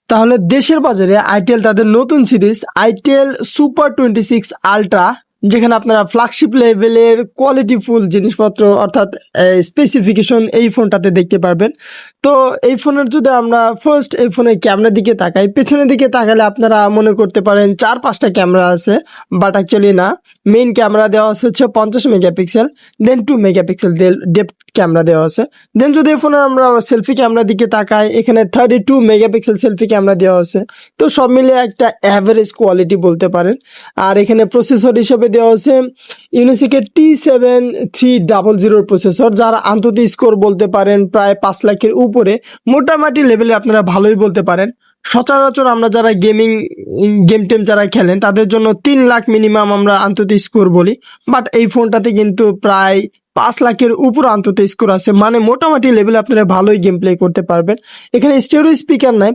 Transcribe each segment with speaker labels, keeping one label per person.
Speaker 1: তাহলে দেশের বাজারে আইটেল তাদের নতুন সিরিজ আইটেল সুপার 26 আলট্রা, যেখানে আপনারা ফ্ল্যাগশিপ লেভেলের কোয়ালিটিফুল জিনিসপত্র অর্থাৎ স্পেসিফিকেশন এই ফোনটাতে দেখতে পারবেন। তো এই ফোনের যদি আমরা ফার্স্ট এই ফোনের ক্যামেরার দিকে তাকাই, পেছনের দিকে তাকালে আপনারা মনে করতে পারেন 4-5টা ক্যামেরা আছে, বাট অ্যাকচুয়ালি না। মেইন ক্যামেরা দেওয়া আছে হচ্ছে 50 মেগাপিক্সেল, দেন 2 মেগাপিক্সেল ডেপথ ক্যামেরা দেওয়া আছে। দেন যদি এই ফোনে আমরা সেলফি ক্যামেরার দিকে তাকাই, এখানে 32 মেগাপিক্সেল সেলফি ক্যামেরা দেওয়া আছে। তো সব মিলিয়ে একটা অ্যাভারেজ কোয়ালিটি বলতে পারেন। আর এখানে প্রসেসর হিসেবে দেওয়া আছে ইউনিসেকের T7300 প্রসেসর, যার আন্তর্জাতিক স্কোর বলতে পারেন প্রায় 5 লাখের উপরে, মোটামুটি লেভেলে আপনারা ভালোই বলতে পারেন। সচরাচর আমরা যারা গেম টেম যারা খেলেন তাদের জন্য 3 লাখ মিনিমাম আমরা আন্তর্জাতিক স্কোর বলি, বাট এই ফোনটাতে কিন্তু প্রায় 5 লাখের উপর আন্তর্জাতিক স্কোর আছে, মানে মোটামুটি লেভেলে আপনারা ভালোই গেম প্লে করতে পারবেন। এখানে স্টেরিও স্পিকার নাই,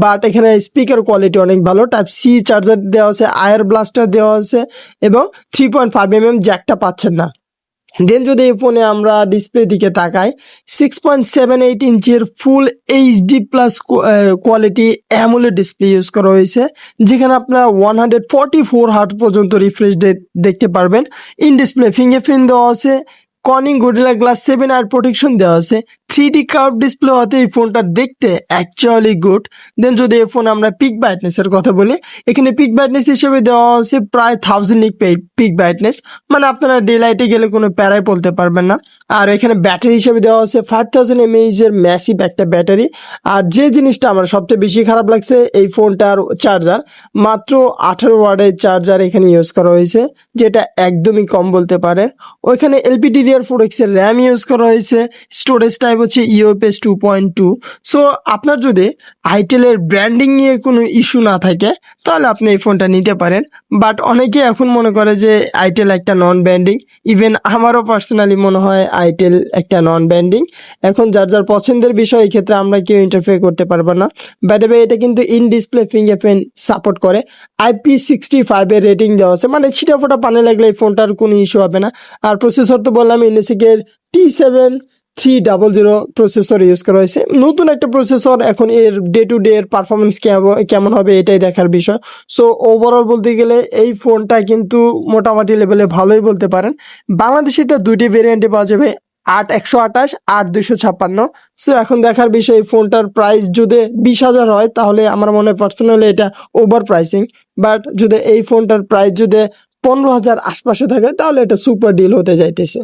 Speaker 1: বাট এখানে স্পিকার কোয়ালিটি অনেক ভালো। টাইপ সি চার্জার দেওয়া আছে, আয়ার ব্লাস্টার দেওয়া আছে এবং 3.5mm জ্যাকটা পাচ্ছেন না। দেন যদি এই ফোনে আমরা ডিসপ্লে দিকে তাকাই, 6.78 ইঞ্চির full HD plus quality AMOLED display use করা হয়েছে, যেখানে আপনারা 144 হার্টজ পর্যন্ত রিফ্রেশ দেখতে পারবেন। ইন ডিসপ্লে ফিঙ্গারপ্রিন্ট দেওয়া আছে, কর্নিং গরিলা গ্লাস 7 আর প্রোটেকশন দেওয়া আছে। 3D কার্ভ ডিসপ্লে হতে এই ফোনটা দেখতে অ্যাকচুয়ালি গুড। দেন যদি এই ফোন আমরা পিক ব্রাইটনেসের কথা বলি, এখানে পিক ব্রাইটনেস হিসেবে দেওয়া আছে প্রায় 1000 নিক পিক ব্রাইটনেস, মানে আপনারা ডে লাইটে গেলে কোনো প্যারাই বলতে পারবেন না। আর এখানে ব্যাটারি হিসেবে দেওয়া আছে 5000 mAh এর ম্যাসিভ একটা ব্যাটারি। আর যে জিনিসটা আমার সবচেয়ে বেশি খারাপ লাগছে, এই ফোনটার চার্জার মাত্র 18 ওয়াটের চার্জার এখানে ইউজ করা হয়েছে, যেটা একদমই কম বলতে পারে। ওইখানে LPDDR4X এর র্যাম ইউজ করা হয়েছে, স্টোরেজ টাইপ হচ্ছে UFS 2.2। সো আপনার যদি আইটেলের ব্র্যান্ডিং নিয়ে কোনো ইস্যু না থাকে তাহলে আপনি এই ফোনটা নিতে পারেন। বাট অনেকে এখন মনে করে যে আইটেল একটা নন ব্র্যান্ডিং, ইভেন আমারও পার্সোনালি মনে হয় আইটেল একটা নন ব্র্যান্ডিং। এখন যার যার পছন্দের বিষয়, এই ক্ষেত্রে আমরা কেউ ইন্টারফেয়ার করতে পারবো না। বাই দ্য ওয়ে, এটা কিন্তু ইন ডিসপ্লে ফিঙ্গারপ্রিন্ট সাপোর্ট করে। IP65 এর রেটিং দেওয়া আছে, মানে ছিটাফোটা পানি লাগলে এই ফোনটার কোনো ইস্যু হবে না। আর প্রসেসর তো বললাম ইউনিসেকের T7300 প্রসেসর ইউজ করা হয়েছে, নতুন একটা প্রসেসর। এখন এর ডে টু ডে এর পারফরমেন্স কেমন হবে এটাই দেখার বিষয়। সো ওভারঅল বলতে গেলে এই ফোনটা কিন্তু মোটামুটি লেভেলে ভালোই বলতে পারেন। বাংলাদেশে এটা দুইটি ভেরিয়েন্টে পাওয়া যাবে, 8128, 8256। সো এখন দেখার বিষয় এই ফোনটার প্রাইস যদি 20,000 হয় তাহলে আমার মনে হয় পার্সোনালি এটা ওভার প্রাইসিং। বাট যদি এই ফোনটার প্রাইস যদি 15,000 আশপাশে থাকে তাহলে এটা সুপার ডিল হতে যাইতেছে।